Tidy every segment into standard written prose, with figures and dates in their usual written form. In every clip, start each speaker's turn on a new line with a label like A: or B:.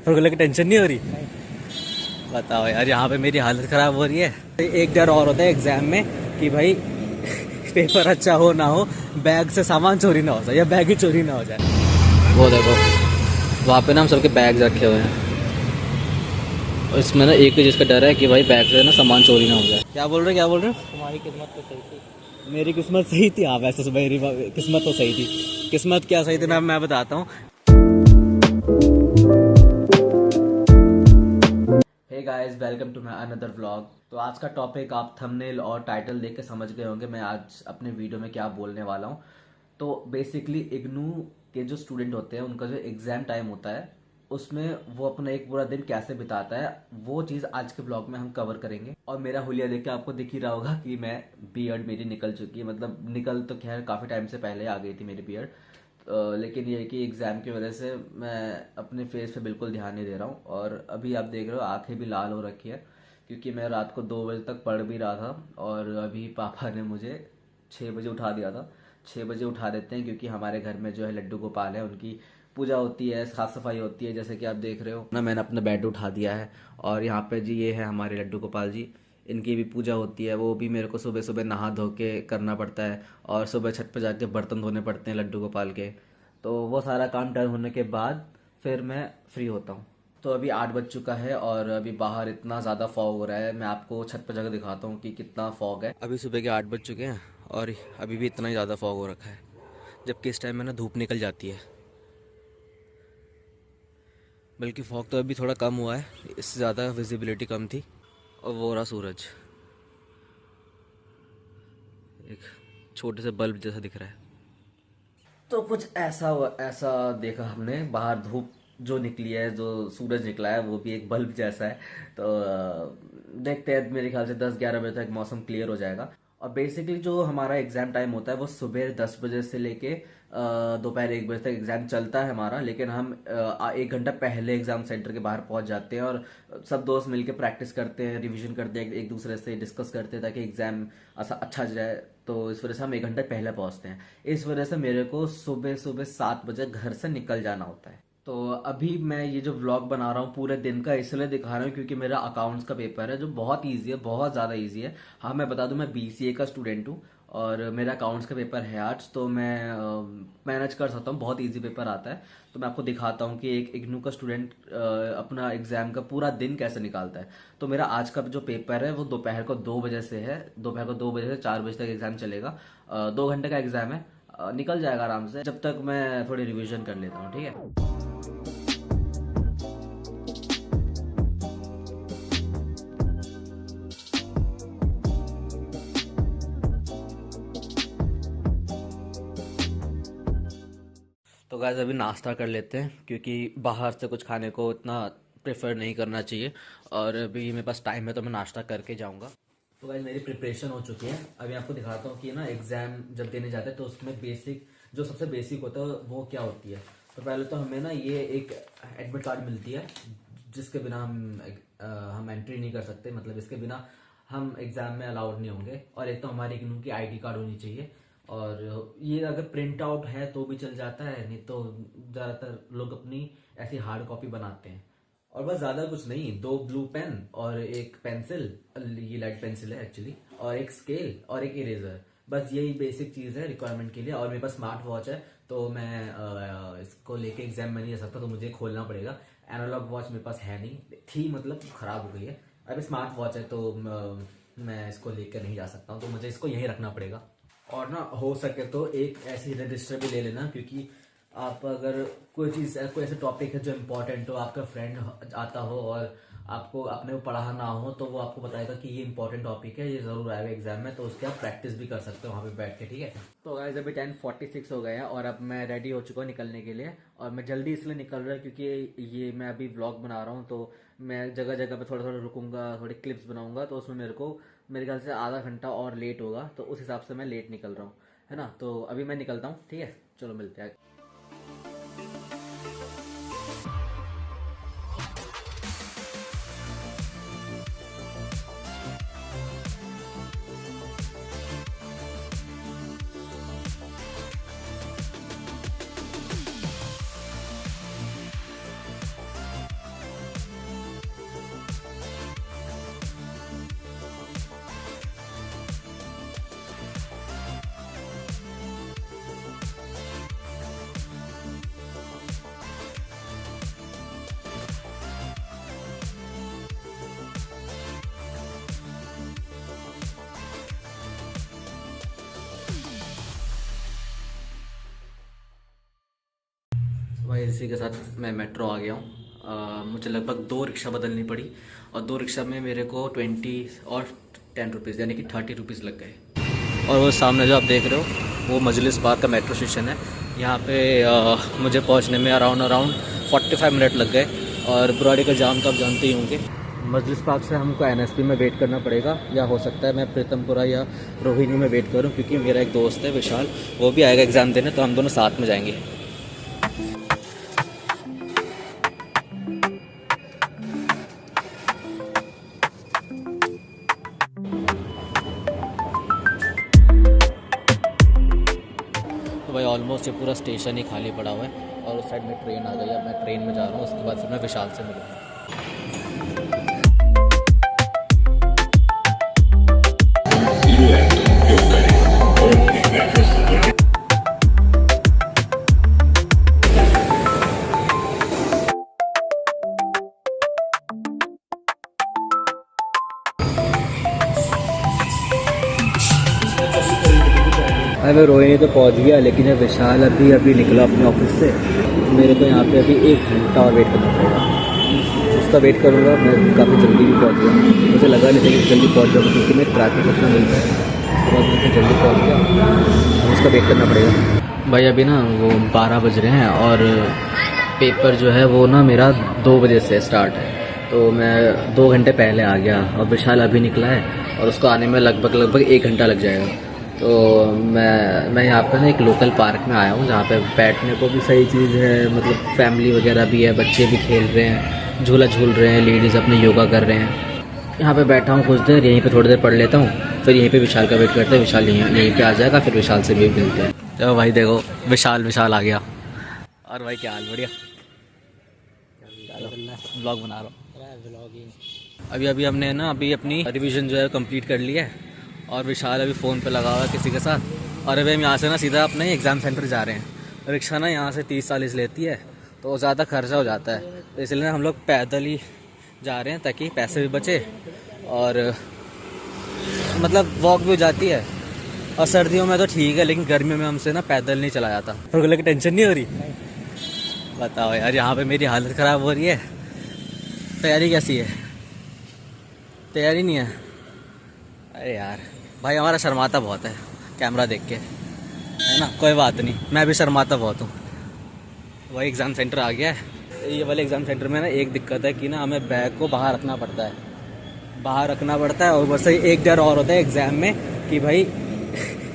A: को लेकर टेंशन नहीं हो रही? बताओ यार, यहाँ पे मेरी हालत ख़राब हो रही है। एक डर और होता है एग्ज़ाम में कि भाई पेपर अच्छा हो ना हो, बैग से सामान चोरी ना हो जाए या बैग ही चोरी ना हो जाए। वो देखो वहाँ पे ना हम सबके बैग रखे हुए हैं और इसमें ना एक ही चीज़ का डर है कि भाई बैग से ना सामान चोरी ना हो जाए। क्या बोल रहे हो?
B: तुम्हारी किस्मत तो सही थी।
A: मेरी किस्मत सही थी। हाँ वैसे तो मेरी किस्मत तो सही थी। किस्मत क्या सही थी मैं बताता हूँ। Hey guys, welcome to my another vlog. तो आज का टॉपिक आप थंबनेल और टाइटल देख के समझ गए होंगे मैं आज अपने वीडियो में क्या बोलने वाला हूँ। तो बेसिकली इग्नू के जो स्टूडेंट होते हैं उनका जो एग्जाम टाइम होता है उसमें वो अपना एक पूरा दिन कैसे बिताता है वो चीज़ आज के ब्लॉग में हम कवर करेंगे। और मेरा हुलिया देख के आपको दिख ही रहा होगा कि मैं बीएड मेरी निकल चुकी है। मतलब निकल तो खैर काफ़ी टाइम से पहले आ गई थी मेरी बीएड। लेकिन ये है कि एग्ज़ाम की वजह से मैं अपने फेस पे बिल्कुल ध्यान नहीं दे रहा हूँ। और अभी आप देख रहे हो आंखें भी लाल हो रखी है क्योंकि मैं रात को 2 बजे तक पढ़ भी रहा था। और अभी पापा ने मुझे 6 बजे उठा दिया था। 6 बजे उठा देते हैं क्योंकि हमारे घर में जो है लड्डू गोपाल है, उनकी पूजा होती है, साफ सफाई होती है, जैसे कि आप देख रहे हो ना। मैंने अपना बेड उठा दिया है और यहाँ पे जी ये है हमारे लड्डू गोपाल जी। इनकी भी पूजा होती है, वो भी मेरे को सुबह सुबह नहा धो के करना पड़ता है और सुबह छत पर जाके बर्तन धोने पड़ते हैं लड्डू गोपाल के। तो वो सारा काम डन होने के बाद फिर मैं फ्री होता हूँ। तो अभी 8 बज चुका है और अभी बाहर इतना ज़्यादा फॉग हो रहा है। मैं आपको छत पर जाकर दिखाता हूँ कि कितना फॉग है। अभी सुबह के 8 बज चुके हैं और अभी भी इतना ही ज़्यादा फॉग हो रखा है, जबकि इस टाइम में ना धूप निकल जाती है। बल्कि फॉग तो अभी थोड़ा कम हुआ है, इससे ज़्यादा विजिबिलिटी कम थी। और वो रहा सूरज, एक छोटे से बल्ब जैसा दिख रहा है। तो कुछ ऐसा देखा हमने बाहर, धूप जो निकली है, जो सूरज निकला है वो भी एक बल्ब जैसा है। तो देखते हैं, मेरे ख्याल से 10-11 बजे तक मौसम क्लियर हो जाएगा। और बेसिकली जो हमारा एग्ज़ाम टाइम होता है वो सुबह 10 बजे से लेके दोपहर 1 बजे तक एग्ज़ाम चलता है हमारा। लेकिन हम 1 घंटा पहले एग्ज़ाम सेंटर के बाहर पहुंच जाते हैं और सब दोस्त मिलके प्रैक्टिस करते हैं, रिवीजन करते हैं, एक दूसरे से डिस्कस करते हैं ताकि एग्ज़ाम अच्छा जाए। तो इस वजह से हम 1 घंटा पहले पहुंचते हैं। इस वजह से मेरे को सुबह सुबह 7 बजे घर से निकल जाना होता है। तो अभी मैं ये जो व्लॉग बना रहा हूँ पूरे दिन का इसलिए दिखा रहा हूँ क्योंकि मेरा अकाउंट्स का पेपर है जो बहुत इजी है, बहुत ज़्यादा इजी है। हाँ मैं बता दूं, मैं बीसीए का स्टूडेंट हूँ और मेरा अकाउंट्स का पेपर है आज। तो मैं मैनेज कर सकता हूँ, बहुत इजी पेपर आता है। तो मैं आपको दिखाता हूँ कि एक इग्नू का स्टूडेंट अपना एग्जाम का पूरा दिन कैसे निकालता है। तो मेरा आज का जो पेपर है वो दोपहर को 2 बजे से है। दोपहर को 2 बजे से 4 बजे तक एग्जाम चलेगा। 2 घंटे का एग्जाम है। निकल जाएगा आराम से, जब तक मैं थोड़ी रिवीजन कर लेता हूँ। ठीक है। तो गाइस अभी नाश्ता कर लेते हैं क्योंकि बाहर से कुछ खाने को इतना प्रेफर नहीं करना चाहिए। और अभी मेरे पास टाइम है तो मैं नाश्ता करके जाऊंगा। तो गाइस मेरी प्रिपरेशन हो चुकी है। अभी आपको दिखाता हूँ कि ना एग्जाम जब देने जाते हैं तो उसमें बेसिक, जो सबसे बेसिक होता है वो क्या होती है। तो पहले तो हमें ना ये एक एडमिट कार्ड मिलती है जिसके बिना हम एंट्री नहीं कर सकते। मतलब इसके बिना हम एग्जाम में अलाउड नहीं होंगे। और एक तो हमारी इग्नू की आईडी कार्ड होनी चाहिए। और ये अगर प्रिंट आउट है तो भी चल जाता है, नहीं तो ज़्यादातर लोग अपनी ऐसी हार्ड कॉपी बनाते हैं। और बस ज़्यादा कुछ नहीं, 2 ब्लू पेन और एक पेंसिल, ये लाइट पेंसिल है एक्चुअली, और एक स्केल और एक इरेजर। बस यही बेसिक चीज़ है रिक्वायरमेंट के लिए। और मेरे पास स्मार्ट वॉच है तो मैं इसको लेके एग्जाम में नहीं जा सकता, तो मुझे खोलना पड़ेगा। एनालॉग वॉच मेरे पास है नहीं थी, मतलब ख़राब हो गई है। अभी स्मार्ट वॉच है तो मैं इसको लेकर नहीं जा सकता हूँ, तो मुझे इसको यहीं रखना पड़ेगा। और ना हो सके तो एक ऐसी रजिस्टर भी ले लेना क्योंकि आप अगर कोई चीज़, कोई ऐसा टॉपिक है जो इम्पोर्टेंट हो, आपका फ्रेंड आता हो और आपको आपने वो पढ़ा ना हो तो वो आपको बताएगा कि ये इंपॉर्टेंट टॉपिक है, ये ज़रूर आएगा एग्जाम में, तो उसकी आप प्रैक्टिस भी कर सकते हो वहाँ पे बैठ के। ठीक है। तो गाइस अभी 10:46 हो गया और अब मैं रेडी हो चुका हूँ निकलने के लिए। और मैं जल्दी इसलिए निकल रहा हूँ क्योंकि ये मैं अभी व्लॉग बना रहा हूँ तो मैं जगह जगह पे थोड़ा थोड़ा रुकूंगा, थोड़ी क्लिप्स बनाऊंगा। तो उसमें मेरे ख्याल से आधा घंटा और लेट होगा, तो उस हिसाब से मैं लेट निकल रहा हूँ, है ना। तो अभी मैं निकलता हूँ। ठीक है, चलो मिलते हैं। भाई इसी के साथ मैं मेट्रो आ गया हूँ। मुझे लगभग 2 रिक्शा बदलनी पड़ी और 2 रिक्शा में मेरे को 20 और 10 रुपीज़ यानी कि 30 रुपीज़ लग गए। और वो सामने जो आप देख रहे हो वो मजलिस पार्क का मेट्रो स्टेशन है। यहाँ पे मुझे पहुँचने में अराउंड 45 मिनट लग गए। और बुराड़ी का जाम तो आप जानते ही होंगे। मजलिस पार्क से हमको NSP में वेट करना पड़ेगा, या हो सकता है मैं प्रीतमपुरा या रोहिणी में वेट करूँ, क्योंकि मेरा एक दोस्त है विशाल, वो भी आएगा एग्ज़ाम देने, तो हम दोनों साथ में जाएंगे। तो भाई ऑलमोस्ट ये पूरा स्टेशन ही खाली पड़ा हुआ है और उस साइड में ट्रेन आ गई है। अब मैं ट्रेन में जा रहा हूँ, उसके बाद फिर मैं विशाल से मिलूँगा। मैं रोहिणी तो पहुंच गया, लेकिन ये विशाल अभी निकला अपने ऑफिस से। मेरे को यहाँ पे अभी 1 घंटा और वेट करना पड़ेगा। उसका वेट करूँगा। मैं काफ़ी जल्दी भी पहुँच गया, मुझे लगा नहीं था कि जल्दी पहुँच जाऊँगा, क्योंकि मैं ट्रैफिक इतना मिलता है। उसके बाद मैं जल्दी पहुँच गया, उसका वेट करना पड़ेगा। भाई अभी ना वो 12 बज रहे हैं और पेपर जो है वो ना मेरा 2 बजे से स्टार्ट है, तो मैं 2 घंटे पहले आ गया और विशाल अभी निकला है और उसको आने में लगभग 1 घंटा लग जाएगा। तो मैं यहाँ पे ना एक लोकल पार्क में आया हूँ, जहाँ पे बैठने को भी सही चीज़ है, मतलब फैमिली वगैरह भी है, बच्चे भी खेल रहे हैं, झूला झूल रहे हैं, लेडीज़ अपने योगा कर रहे हैं। यहाँ पे बैठा हूँ कुछ देर, यहीं पे थोड़ी देर पढ़ लेता हूँ, फिर यहीं पे विशाल का वेट करते हैं। विशाल यहीं पे आ जाएगा, फिर विशाल से भी मिलते हैं। तो भाई देखो विशाल आ गया। और भाई क्या हाल? बढ़िया। ब्लॉग बना रहा हूँ। अभी हमने ना अपनी रिवीजन जो है कंप्लीट कर ली है और विशाल अभी फ़ोन पे लगा हुआ है किसी के साथ। और अभी हम यहाँ से ना सीधा अपने एग्ज़ाम सेंटर जा रहे हैं। रिक्शा ना यहाँ से 30-40 लेती है, तो ज़्यादा खर्चा हो जाता है, तो इसलिए हम लोग पैदल ही जा रहे हैं, ताकि पैसे भी बचे और मतलब वॉक भी हो जाती है। और सर्दियों में तो ठीक है, लेकिन गर्मियों में हमसे ना पैदल नहीं चला जाता। तो बोले कि टेंशन नहीं हो रही? बताओ यार, यहाँ पे मेरी हालत ख़राब हो रही है। तैयारी कैसी है? तैयारी नहीं है? अरे यार भाई हमारा शर्माता बहुत है कैमरा देख के, है ना। कोई बात नहीं, मैं भी शर्माता बहुत हूँ। वही एग्ज़ाम सेंटर आ गया है। ये वाले एग्ज़ाम सेंटर में ना एक दिक्कत है कि ना हमें बैग को बाहर रखना पड़ता है। और बस एक डर और होता है एग्ज़ाम में कि भाई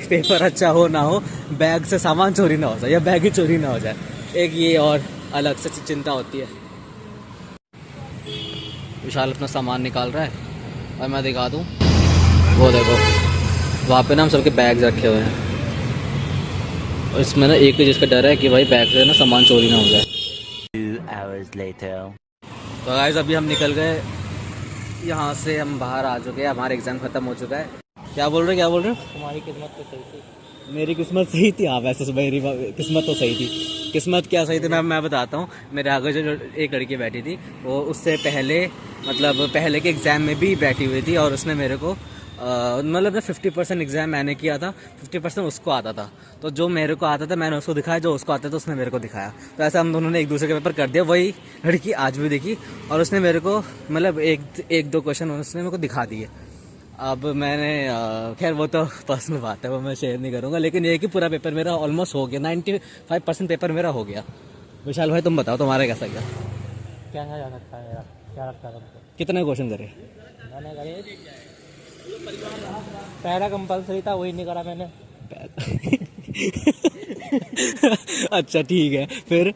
A: पेपर अच्छा हो ना हो, बैग से सामान चोरी ना हो जाए या बैग ही चोरी ना हो जाए। एक ये और अलग से चिंता होती है। विशाल अपना सामान निकाल रहा है और मैं दिखा दूँ, वो देखो वहाँ पे ना हम सबके बैग्स रखे हुए हैं। और इसमें ना एक चीज़ का डर है कि भाई बैग से ना सामान चोरी ना हो जाए।
B: 2 hours later.
A: तो गाइस अभी हम निकल गए यहाँ से, हम बाहर आ चुके हैं, हमारा एग्ज़ाम ख़त्म हो चुका है। क्या बोल रहे हो?
B: तुम्हारी किस्मत तो सही थी।
A: मेरी किस्मत सही थी? हाँ वैसे मेरी किस्मत तो सही थी। किस्मत क्या सही थी मैं बताता हूँ। मेरे आगे जो एक लड़की बैठी थी, वो उससे पहले मतलब पहले के एग्ज़ाम में भी बैठी हुई थी और उसने मेरे को मतलब 50% एग्ज़ाम मैंने किया था, 50% उसको आता था। तो जो मेरे को आता था मैंने उसको दिखाया, जो उसको आता था उसने मेरे को दिखाया। तो ऐसा हम दोनों ने एक दूसरे के पेपर कर दिया। वही लड़की आज भी देखी और उसने मेरे को मतलब एक दो क्वेश्चन उसने मेरे को दिखा दिए। अब मैंने खैर वो तो पर्सनल बात है, वो मैं शेयर नहीं करूँगा, लेकिन ये है कि पूरा पेपर मेरा ऑलमोस्ट हो गया। 95% पेपर मेरा हो गया। विशाल भाई तुम बताओ तुम्हारा कैसा गया?
B: क्या जा सकता है यार, क्या लगता है तुमको?
A: कितने क्वेश्चन करे?
B: मैंने करे पहला कंपलसरी था, वही नहीं करा मैंने।
A: अच्छा ठीक है, फिर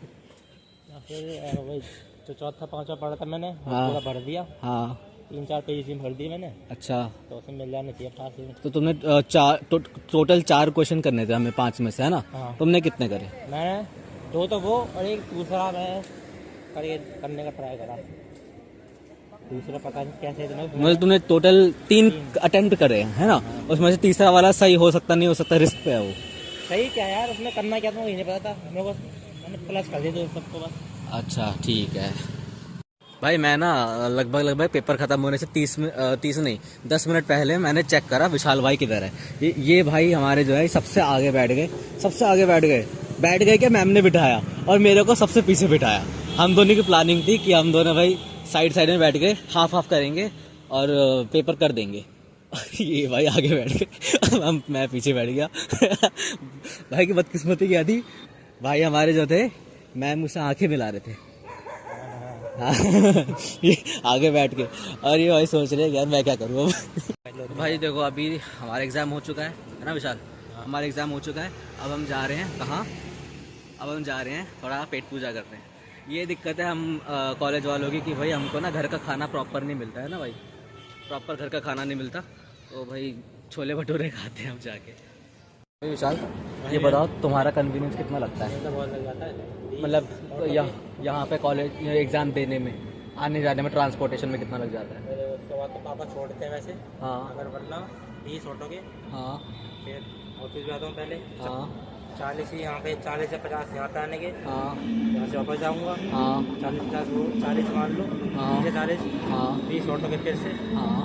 B: वही जो चौथा पांचवा पढ़ा था मैंने,
A: हाँ।
B: पूरा भर दिया।
A: हाँ
B: 3-4 पेज में भर दिए मैंने,
A: अच्छा।
B: तो उसमें मिल जाने चाहिए 88।
A: तो तुमने टोटल 4 क्वेश्चन करने थे हमें 5 में से, है ना?
B: हाँ।
A: तुमने कितने करे?
B: मैंने 2 तो वो और एक दूसरा मैं करने का ट्राई करा। दूसरा पता नहीं कैसे
A: मतलब तुमने टोटल 3 अटेम्प्ट करे हैं, है ना? उसमें से तीसरा वाला सही हो सकता नहीं हो सकता, रिस्क पे है वो।
B: सही क्या यार, उसमें करना क्या था मुझे नहीं पता था। मेरे को मैंने प्लस कर दिया सबको बस।
A: अच्छा ठीक है भाई। मैं ना लगभग पेपर ख़त्म होने से 10 मिनट पहले मैंने चेक करा विशाल भाई किधर है। ये भाई हमारे जो है सबसे आगे बैठ गए बैठ गए क्या, मैम ने बिठाया और मेरे को सबसे पीछे बिठाया। हम दोनों की प्लानिंग थी कि हम दोनों भाई साइड साइड में बैठ गए, हाफ हाफ करेंगे और पेपर कर देंगे। ये भाई आगे बैठ गए, मैं पीछे बैठ गया। भाई की बदकिस्मती क्या थी, भाई हमारे जो थे मैम मुझसे आंखें मिला रहे थे। ये आगे बैठ के, और ये भाई सोच रहे यार मैं क्या करूँ अब। भाई देखो अभी हमारा एग्ज़ाम हो चुका है ना विशाल, हमारा एग्ज़ाम हो चुका है। अब हम जा रहे हैं कहाँ, अब हम जा रहे हैं थोड़ा पेट पूजा करते हैं। ये दिक्कत है हम कॉलेज वालों की कि भाई हमको ना घर का खाना प्रॉपर नहीं मिलता है ना भाई, प्रॉपर घर का खाना नहीं मिलता, तो भाई छोले भटूरे खाते हैं हम जाके। भाई विशाल ये बताओ तुम्हारा कन्वीनियंस कितना लगता है,
B: तो बहुत लग जाता है
A: मतलब यहाँ पे कॉलेज एग्ज़ाम देने में, आने जाने में, ट्रांसपोर्टेशन में कितना लग जाता है?
B: फिर उसके बाद तो पापा छोड़ते हैं वैसे,
A: हाँ
B: अगर वरना 20 ऑटो के,
A: हाँ
B: फिर ऑफिस जाता हूँ पहले,
A: हाँ
B: 40 ही यहाँ पे, 40 से 50 यहाँ पे आने के,
A: हाँ
B: यहाँ से वापस जाऊँगा,
A: हाँ
B: 40-50 वो 40 मान लो,
A: हाँ
B: 40
A: हाँ
B: 20 ऑटो के फिर से
A: हाँ।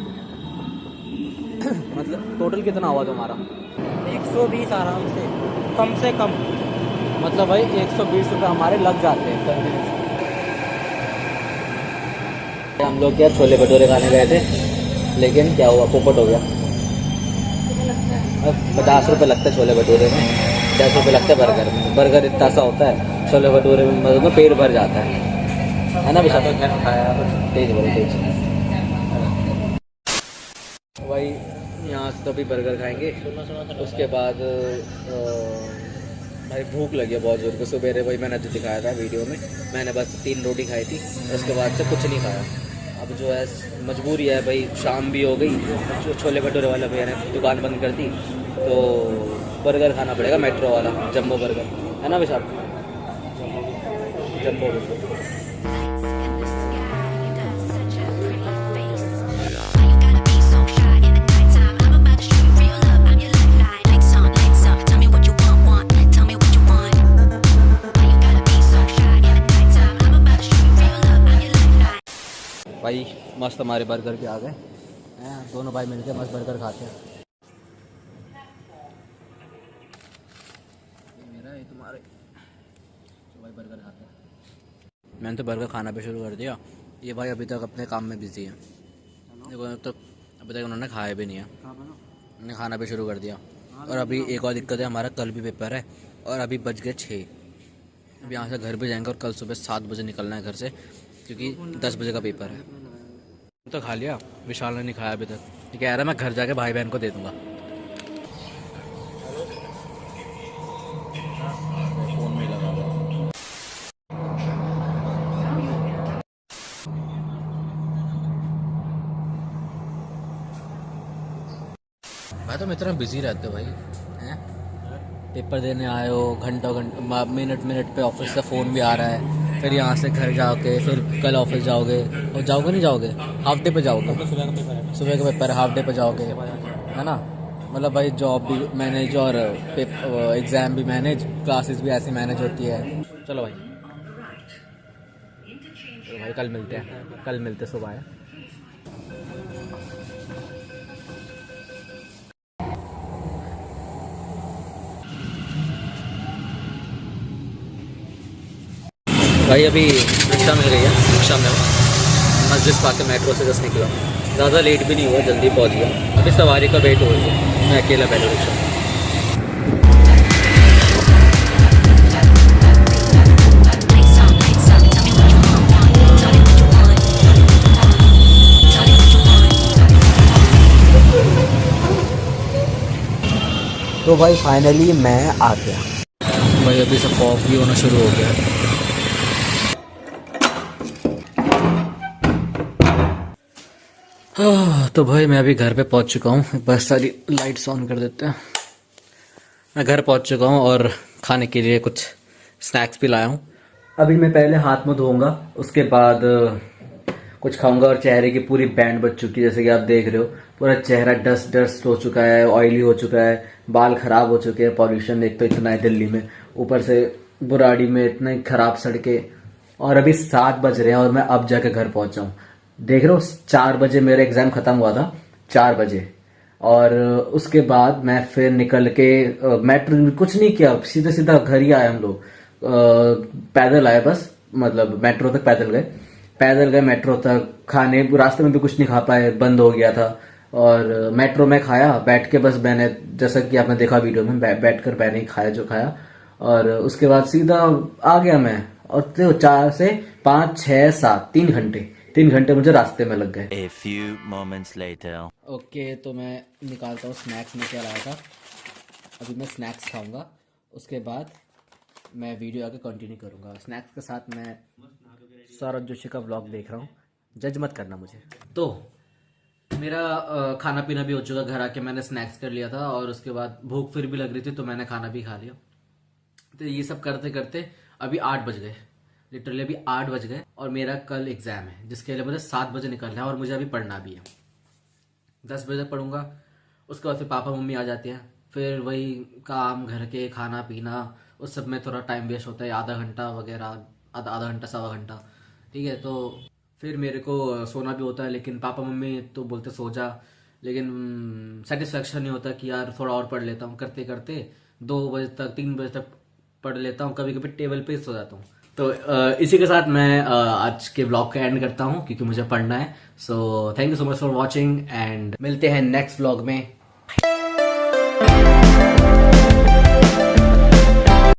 A: मतलब टोटल कितना हुआ तुम्हारा?
B: 120 आराम से कम।
A: मतलब भाई 120 रुपये हमारे लग जाते हैं कन्वीनियंस। हम लोग क्या छोले भटूरे खाने गए थे, लेकिन क्या हुआ, पोपट हो गया। अब 50 रुपये लगते हैं छोले भटूरे में, 10 रुपये लगते हैं बर्गर में। बर्गर इतना सा होता है, छोले भटूरे में मतलब पेट भर जाता है ना विशाल? तेज बोलो तेज। भाई यहाँ से तो अभी बर्गर खाएंगे, उसके बाद भाई भूख लगी है बहुत जोर को। सुबह भाई मैंने तो दिखाया था वीडियो में, मैंने बस 3 रोटी खाई थी, उसके बाद से कुछ नहीं खाया। अब जो है मजबूरी है भाई, शाम भी हो गई, छोले भटूरे वाला भैया ने दुकान बंद कर दी, तो बर्गर खाना पड़ेगा, मेट्रो वाला जम्बो बर्गर है ना विशाल? जम्बो बर्गर। भाई मस्त हमारे बर्गर के आ गए हैं, दोनों भाई मिलके मस्त बर्गर खाते हैं। ये मेरा है तुम्हारे, तो भाई बर्गर खाते हैं। मैंने तो बर्गर खाना भी शुरू कर दिया, ये भाई अभी तक अपने काम में बिजी है। देखो तो अभी तक उन्होंने खाया भी नहीं है, उन्होंने खाना भी शुरू कर दिया। और अभी एक और दिक्कत है, हमारा कल भी पेपर है और अभी बज गए 6। अब यहाँ से घर भी जाएंगे और कल सुबह 7 बजे निकलना है घर से, क्योंकि 10 बजे का पेपर है। तो खा लिया, विशाल ने नहीं खाया अभी तक। ये कह रहा है मैं घर जाके भाई बहन को दे दूंगा। फोन में लगा हुआ। मैं तो इतना बिजी रहते हो भाई हैं, पेपर देने आए हो, घंटों मिनट पे ऑफिस का फ़ोन भी आ रहा है, फिर यहाँ से घर जाओगे, फिर कल ऑफिस जाओगे, और जाओगे नहीं जाओगे, हाफ डे पे जाओगे, सुबह का पेपर हाफ डे पे जाओगे है ना? मतलब भाई जॉब भी मैनेज और एग्ज़ाम भी मैनेज, क्लासेस भी ऐसी मैनेज होती है। चलो भाई, तो भाई कल मिलते हैं, कल मिलते सुबह है। भाई अभी रिक्शा मिल गई है, रिक्शा में मस्जिद पास के मेट्रो से जस्ट निकला, ज़्यादा लेट भी नहीं हुआ, जल्दी पहुंच गया। अभी सवारी का वेट हो रही है, मैं अकेला बैठा रिक्शा में। तो भाई फाइनली मैं आ गया भाई, अभी सब ऑफ भी होना शुरू हो गया है। तो भाई मैं अभी घर पे पहुंच चुका हूँ, बस सारी लाइट्स ऑन कर देते हैं। मैं घर पहुंच चुका हूँ और खाने के लिए कुछ स्नैक्स भी लाया हूँ। अभी मैं पहले हाथ मुंह धोऊंगा, उसके बाद कुछ खाऊंगा, और चेहरे की पूरी बैंड बच चुकी है, जैसे कि आप देख रहे हो, पूरा चेहरा डस्ट हो चुका है, ऑयली हो चुका है, बाल खराब हो चुके हैं, पॉल्यूशन एक तो इतना है दिल्ली में, ऊपर से बुराड़ी में इतनी खराब सड़कें, और अभी 7 बज रहे हैं और मैं अब जाके घर पहुंचा हूँ। देख रहे हो 4 बजे मेरा एग्जाम खत्म हुआ था, 4 बजे, और उसके बाद मैं फिर निकल के मेट्रो कुछ नहीं किया, सीधा सीधा घर ही आए हम लोग। पैदल आए बस, मतलब मेट्रो तक पैदल गए मेट्रो तक। खाने रास्ते में भी कुछ नहीं खा पाए, बंद हो गया था। और मेट्रो में खाया बैठ के, बस मैंने जैसा कि आपने देखा वीडियो में, बैठ कर मैंने ही खाया जो खाया। और उसके बाद सीधा आ गया मैं। और तो 4 से 5 6 7 3 घंटे मुझे रास्ते में लग गए।
C: A few moments later.
A: Okay, तो मैं निकालता हूँ स्नैक्स में क्या लाया था। अभी मैं स्नैक्स खाऊंगा, उसके बाद मैं वीडियो आगे कंटिन्यू करूंगा। स्नैक्स के साथ मैं सौरभ जोशी का व्लॉग देख रहा हूँ, जज मत करना मुझे। तो मेरा खाना पीना भी हो चुका, घर आके मैंने स्नैक्स कर लिया था और उसके बाद भूख फिर भी लग रही थी तो मैंने खाना भी खा लिया। तो ये सब करते करते अभी 8 बज गए, लिटरली अभी 8 बज गए। और मेरा कल एग्जाम है जिसके लिए मुझे 7 बजे निकलना है और मुझे अभी पढ़ना भी है। 10 बजे तक पढ़ूंगा, उसके बाद फिर पापा मम्मी आ जाते हैं, फिर वही काम, घर के खाना पीना, उस सब में थोड़ा टाइम वेस्ट होता है, आधा घंटा वगैरह, आधा घंटा सवा घंटा। ठीक है, तो फिर मेरे को सोना भी होता है, लेकिन पापा मम्मी तो बोलते सो जा, लेकिन सेटिस्फेक्शन नहीं होता कि यार थोड़ा और पढ़ लेता हूँ। करते करते 2 बजे तक 3 बजे तक पढ़ लेता हूँ, कभी कभी टेबल पे सो जाता हूँ। तो इसी के साथ मैं आज के व्लॉग का एंड करता हूँ क्योंकि मुझे पढ़ना है। So thank you so much for watching and मिलते हैं नेक्स्ट व्लॉग में।